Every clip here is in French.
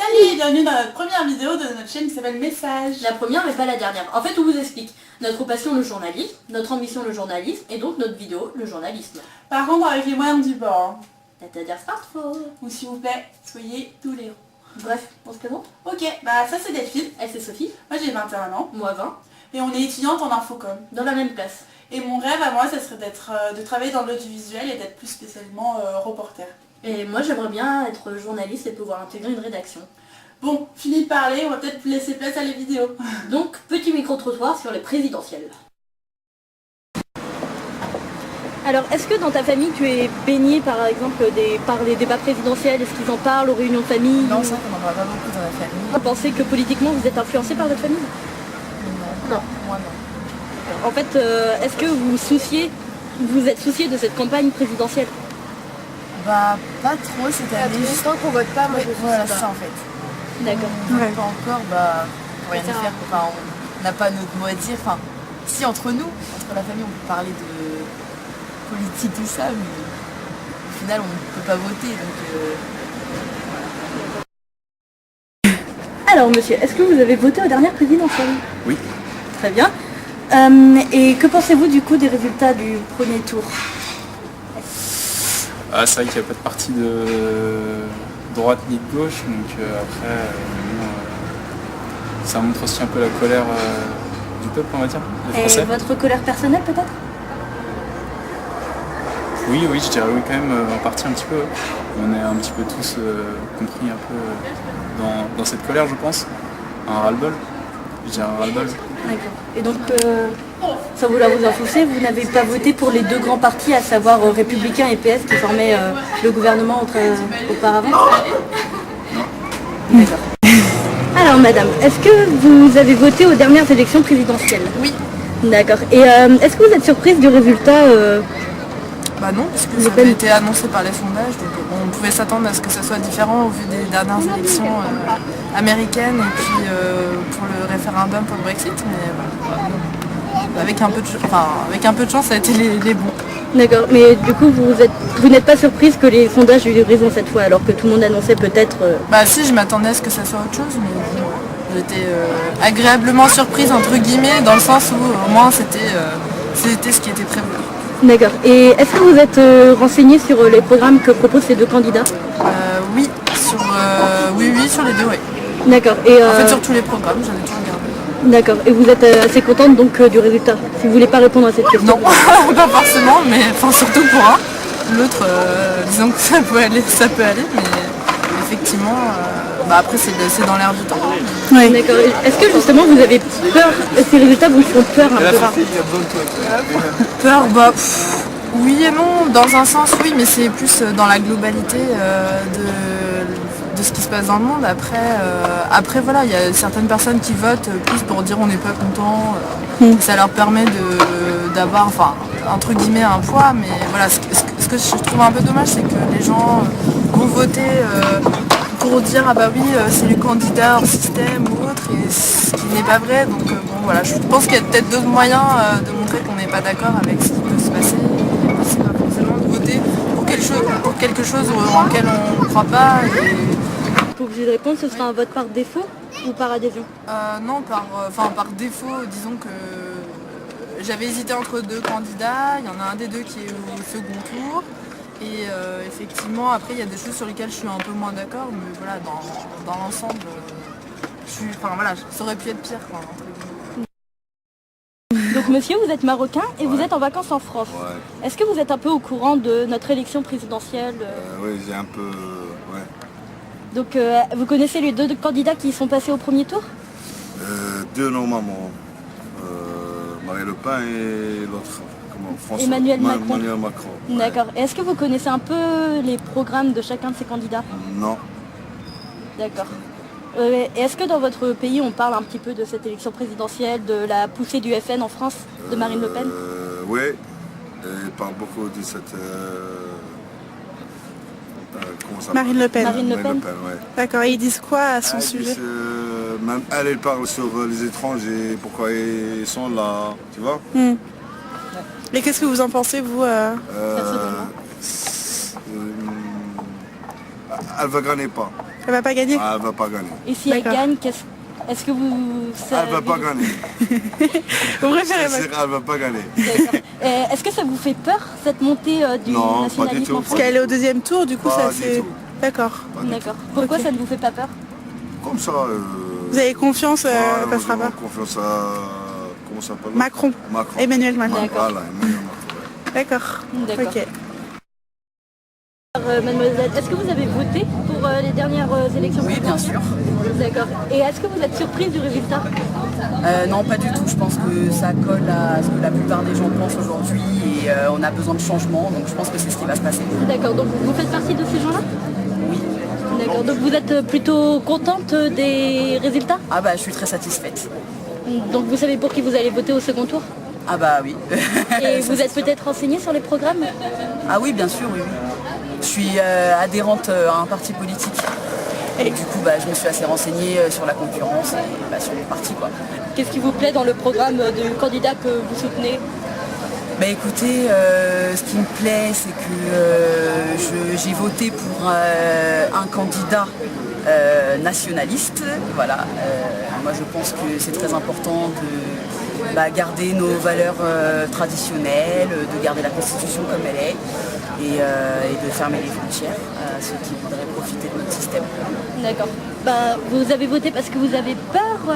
Salut, bienvenue dans notre première vidéo de notre chaîne qui s'appelle Message. La première mais pas la dernière. En fait, on vous explique notre passion le journalisme, notre ambition le journalisme et donc notre vidéo le journalisme. Par contre, avec les moyens du bord. C'est-à-dire smartphone. Ou s'il vous plaît, soyez tous les héros. Bref, on se présente. Ok, bah ça c'est Delphine. Elle c'est Sophie. Moi j'ai 21 ans. Moi 20. Et on est étudiante en infocom. Dans la même classe. Et mon rêve à moi, ça serait de travailler dans l'audiovisuel et d'être plus spécialement reporter. Et moi j'aimerais bien être journaliste et pouvoir intégrer une rédaction. Bon, fini de parler, on va peut-être laisser place à les vidéos. Donc, petit micro-trottoir sur les présidentielles. Alors, est-ce que dans ta famille, tu es baigné par exemple par les débats présidentiels? Est-ce qu'ils en parlent aux réunions de famille? Non, ça, on n'en parle pas beaucoup dans la famille. Vous pensez que politiquement, vous êtes influencé par votre famille? Non, moi non. En fait, est-ce que vous êtes soucié de cette campagne présidentielle? Bah, pas trop cette année. Juste tant qu'on vote pas, moi je me Voilà, c'est ça en fait. D'accord. On vote pas encore, bah, on peut rien y faire. Enfin, on n'a pas notre mot à dire. Enfin, si entre nous, entre la famille, on peut parler de politique, tout ça, mais au final, on ne peut pas voter. Donc, Alors monsieur, est-ce que vous avez voté aux dernières présidentielles? Oui. Très bien. Et que pensez-vous du coup des résultats du premier tour? Ah, c'est vrai qu'il n'y a pas de parti de droite ni de gauche, donc après, ça montre aussi un peu la colère du peuple, on va dire, des Et Français. votre colère personnelle peut-être? Oui, je dirais oui quand même, en partie un petit peu. On est un petit peu tous compris un peu dans cette colère, je pense. Un ras-le-bol. Je dirais un ras-le-bol. D'accord. Et donc, sans vouloir vous enfoncer, vous n'avez pas voté pour les deux grands partis, à savoir Républicains et PS, qui formaient le gouvernement auparavant? Non. D'accord. Alors madame, est-ce que vous avez voté aux dernières élections présidentielles? oui. D'accord. Et est-ce que vous êtes surprise du résultat Bah non, parce que ça avait été annoncé par les sondages, donc on pouvait s'attendre à ce que ça soit différent au vu des dernières élections américaines et puis pour le référendum pour le Brexit, mais avec un peu de chance, ça a été les bons. D'accord, mais du coup vous n'êtes pas surprise que les sondages aient eu raison cette fois, alors que tout le monde annonçait peut-être... Bah si, je m'attendais à ce que ça soit autre chose, mais bon, j'étais agréablement surprise entre guillemets, dans le sens où au moins c'était ce qui était prévu. D'accord. Et est-ce que vous êtes renseigné sur les programmes que proposent ces deux candidats? Oui, sur les deux, oui. D'accord. Et En fait, sur tous les programmes, j'en ai tout regardé. d'accord. Et vous êtes assez contente donc du résultat? Si vous voulez pas répondre à cette question. Non, pas forcément, mais enfin surtout pour un. L'autre, disons que ça peut aller, mais effectivement, après c'est dans l'air du temps. Oui. D'accord. Est-ce que justement vous avez peur, ces résultats vous font peur un peu? Peur, oui et non, dans un sens oui, mais c'est plus dans la globalité de ce qui se passe dans le monde. Après voilà, il y a certaines personnes qui votent plus pour dire on n'est pas content, ça leur permet d'avoir, enfin, entre guillemets un poids, mais voilà, ce que je trouve un peu dommage, c'est que les gens vont voter pour dire ah bah oui c'est le candidat hors système ou autre, et ce qui n'est pas vrai, donc bon voilà, je pense qu'il y a peut-être d'autres moyens de montrer qu'on n'est pas d'accord avec ce qui peut se passer. C'est pas forcément de voter pour quelque chose en lequel on ne croit pas. Pour que je réponde, ce sera un vote par défaut ou par adhésion? Non, par défaut, disons que j'avais hésité entre deux candidats, il y en a un des deux qui est au second tour. Et effectivement, après, il y a des choses sur lesquelles je suis un peu moins d'accord, mais voilà, dans l'ensemble, ça aurait pu être pire, quoi, entre guillemets. Donc monsieur, vous êtes marocain et vous êtes en vacances en France. Ouais. Est-ce que vous êtes un peu au courant de notre élection présidentielle? Oui, j'ai un peu... Ouais. Donc vous connaissez les deux candidats qui sont passés au premier tour? Deux normalement. Marine Le Pen et l'autre. François. Emmanuel Macron. Emmanuel Macron. Ouais. D'accord. Est-ce que vous connaissez un peu les programmes de chacun de ces candidats? Non. D'accord. Et est-ce que dans votre pays on parle un petit peu de cette élection présidentielle, de la poussée du FN en France, de Marine Le Pen? Oui. Il parle beaucoup de cette... Marine Le Pen. Marine Le Pen. Ouais. D'accord, et ils disent quoi à son sujet? Même elle parle sur les étrangers, pourquoi ils sont là, tu vois. Et qu'est-ce que vous en pensez, vous Elle va gagner pas. Elle va pas gagner. Ah, elle va pas gagner. Et si elle D'accord. gagne, est-ce que vous... Elle va pas gagner. Vous préférez C'est sûr, elle va pas gagner. D'accord. Est-ce que ça vous fait peur, cette montée du Non, pas du nationalisme tout. en Parce France? qu'elle est au deuxième tour, du coup, Pas ça du c'est... tout. D'accord. D'accord. Pourquoi ça ne vous fait pas peur? Comme ça. Vous avez confiance, elle passera pas. Confiance à. Comment ça s'appelle? Macron. Macron. Emmanuel Macron. D'accord. Voilà, Emmanuel Macron. ouais. D'accord. D'accord. Ok. Mademoiselle, est-ce que vous avez voté pour les dernières élections? Oui, bien sûr. D'accord. Et est-ce que vous êtes surprise du résultat? Non, pas du tout. Je pense que ça colle à ce que la plupart des gens pensent aujourd'hui et on a besoin de changement, donc je pense que c'est ce qui va se passer. D'accord. Donc vous faites partie de ces gens-là? Oui. D'accord. Donc vous êtes plutôt contente des résultats? Ah bah, je suis très satisfaite. Donc vous savez pour qui vous allez voter au second tour? Ah bah oui. Et Ça, vous c'est êtes sûr. peut-être renseigné sur les programmes? Ah oui, bien sûr, oui. Je suis adhérente à un parti politique. Et du coup, bah, je me suis assez renseignée sur la concurrence et sur les partis, quoi. Qu'est-ce qui vous plaît dans le programme du candidat que vous soutenez? Bah écoutez, ce qui me plaît, c'est que j'ai voté pour un candidat nationaliste. Voilà. Moi, je pense que c'est très important de garder nos valeurs traditionnelles, de garder la Constitution comme elle est et de fermer les frontières à ceux qui voudraient profiter de notre système. D'accord. Bah, vous avez voté parce que vous avez peur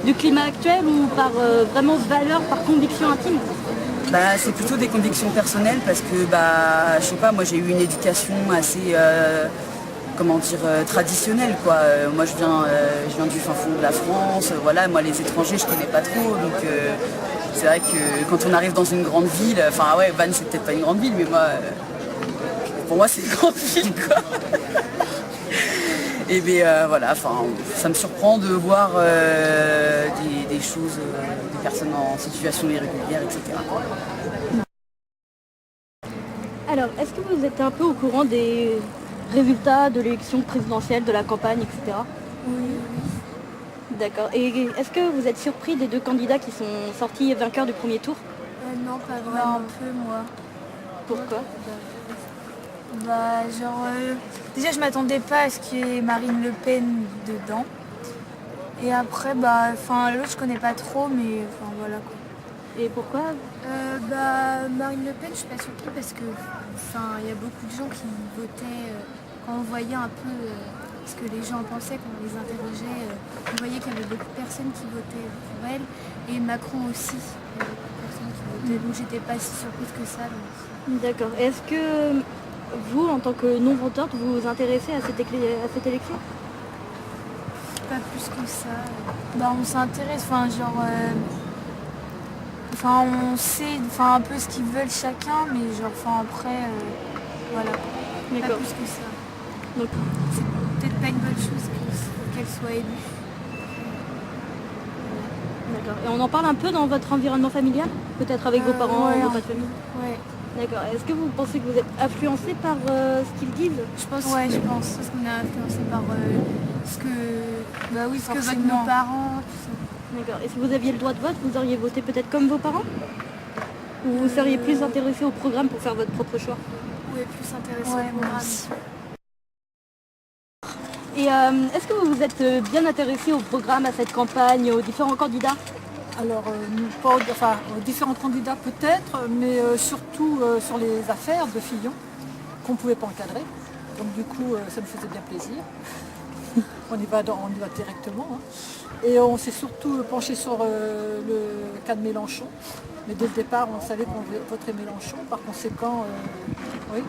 du climat actuel ou par vraiment valeur, par conviction intime? Bah, c'est plutôt des convictions personnelles parce que je sais pas, moi j'ai eu une éducation assez traditionnelle, quoi. Moi je viens du fin fond de la France, voilà, moi les étrangers je connais pas trop, donc c'est vrai que quand on arrive dans une grande ville, enfin ouais, Vannes c'est peut-être pas une grande ville, mais moi pour moi c'est une grande ville, quoi. Et bien voilà, enfin ça me surprend de voir des choses, des personnes en situation irrégulière, etc. Alors, est-ce que vous êtes un peu au courant des résultats de l'élection présidentielle, de la campagne, etc. Oui. D'accord. Et est-ce que vous êtes surpris des deux candidats qui sont sortis vainqueurs du premier tour? Non, pas vraiment. Un peu, moi. Pourquoi? Déjà, je m'attendais pas à ce qu'il y ait Marine Le Pen dedans. Et après, l'autre, je connais pas trop, mais voilà, quoi. Et pourquoi? Marine Le Pen, je suis pas surprise parce que il y a beaucoup de gens qui votaient quand on voyait un peu ce que les gens pensaient, quand on les interrogeait, on voyait qu'il y avait beaucoup de personnes qui votaient pour elle et Macron aussi, il y avait beaucoup de personnes qui votaient, donc j'étais pas si surprise que ça. D'accord. Est-ce que vous, en tant que non-votante, vous vous intéressez à cette élection? Pas plus que ça. On s'intéresse, on sait un peu ce qu'ils veulent chacun, mais après, voilà. Pas D'accord. plus que ça. Donc, c'est peut-être pas une bonne chose qu'elle soit élue. d'accord. Et on en parle un peu dans votre environnement familial? Peut-être avec vos parents ouais, ou votre famille? Ouais, D'accord. Est-ce que vous pensez que vous êtes influencé par ce qu'ils disent? je pense qu'on est influencé par ce que votent nos parents, tout ça. D'accord. Et si vous aviez le droit de vote, vous auriez voté peut-être comme vos parents? Ou vous seriez plus intéressé au programme pour faire votre propre choix? Ou est plus intéressé au programme. Et est-ce que vous vous êtes bien intéressé au programme, à cette campagne, aux différents candidats? Alors, aux différents candidats peut-être, mais surtout sur les affaires de Fillon, qu'on ne pouvait pas encadrer. Donc du coup, ça me faisait bien plaisir. On y va directement. Hein. Et on s'est surtout penché sur le cas de Mélenchon. Mais dès le départ, on savait qu'on voterait Mélenchon. Par conséquent, oui,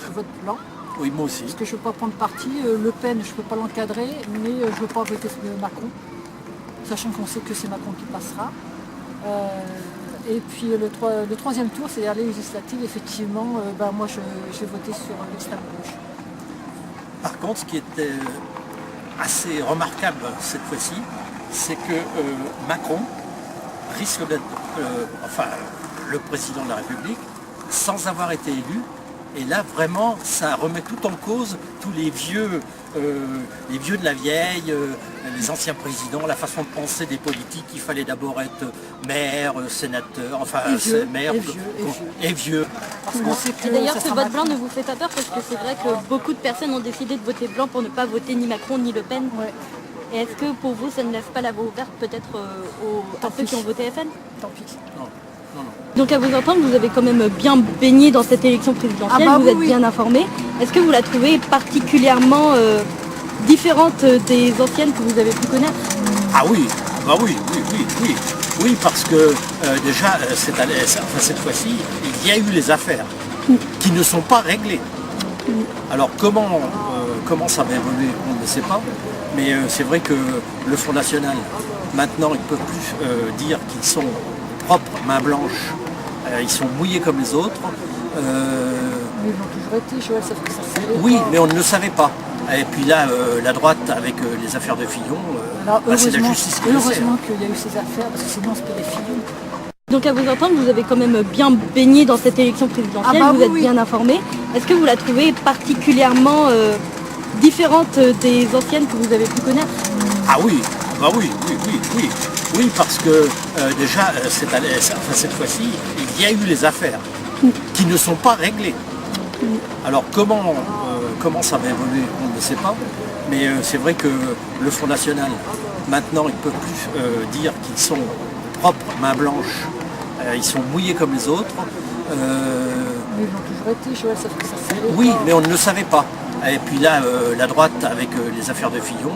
je vote blanc. Oui, moi aussi. Parce que je ne veux pas prendre parti. Le Pen, je ne peux pas l'encadrer, mais je ne veux pas voter Macron. Sachant qu'on sait que c'est Macron qui passera. Et puis le troisième tour, c'est-à-dire les législatives, effectivement, moi j'ai voté sur l'extrême gauche. Par contre, ce qui était assez remarquable cette fois-ci, c'est que Macron risque d'être le président de la République sans avoir été élu Et là, vraiment, ça remet tout en cause, tous les vieux de la vieille, les anciens présidents, la façon de penser des politiques. Il fallait d'abord être maire, sénateur, enfin maire et vieux. Et d'ailleurs, ce vote blanc ne vous fait pas peur parce que c'est vrai que beaucoup de personnes ont décidé de voter blanc pour ne pas voter ni Macron ni Le Pen. Ouais. Et est-ce que pour vous, ça ne laisse pas la voie ouverte peut-être à ceux qui ont voté FN? Tant pis. Donc à vous entendre, vous avez quand même bien baigné dans cette élection présidentielle, vous êtes bien informé. Est-ce que vous la trouvez particulièrement différente des anciennes que vous avez pu connaître? Ah oui, bah oui, parce que déjà, cette fois-ci, il y a eu les affaires qui ne sont pas réglées. Alors comment ça va évoluer, on ne sait pas, mais c'est vrai que le Front National, maintenant, ils ne peuvent plus dire qu'ils sont propres, main blanche, ils sont mouillés comme les autres. Mais ils l'ont toujours été, Joël, sauf que ça savait Oui, pas. mais on ne le savait pas. Et puis là, la droite, avec les affaires de Fillon, c'est la justice qui le sait. Heureusement qu'il y a eu ces affaires, parce que sinon c'était les Fillon. Donc à vous entendre, vous avez quand même bien baigné dans cette élection présidentielle, vous êtes bien informé. Est-ce que vous la trouvez particulièrement différente des anciennes que vous avez pu connaître? Ah oui, bah oui, parce que déjà, cette fois-ci, il y a eu les affaires qui ne sont pas réglées. Alors comment ça va évoluer, on ne sait pas, mais c'est vrai que le Front National, maintenant, ils ne peuvent plus dire qu'ils sont propres, main blanche, ils sont mouillés comme les autres. Mais ils l'ont toujours été, Joël, sauf que ça savait Oui, pas. mais on ne le savait pas. Et puis là, la droite, avec les affaires de Fillon,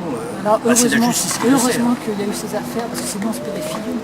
c'est la justice qui le sait. Heureusement qu'il y a eu ces affaires, parce que sinon c'était les Fillon.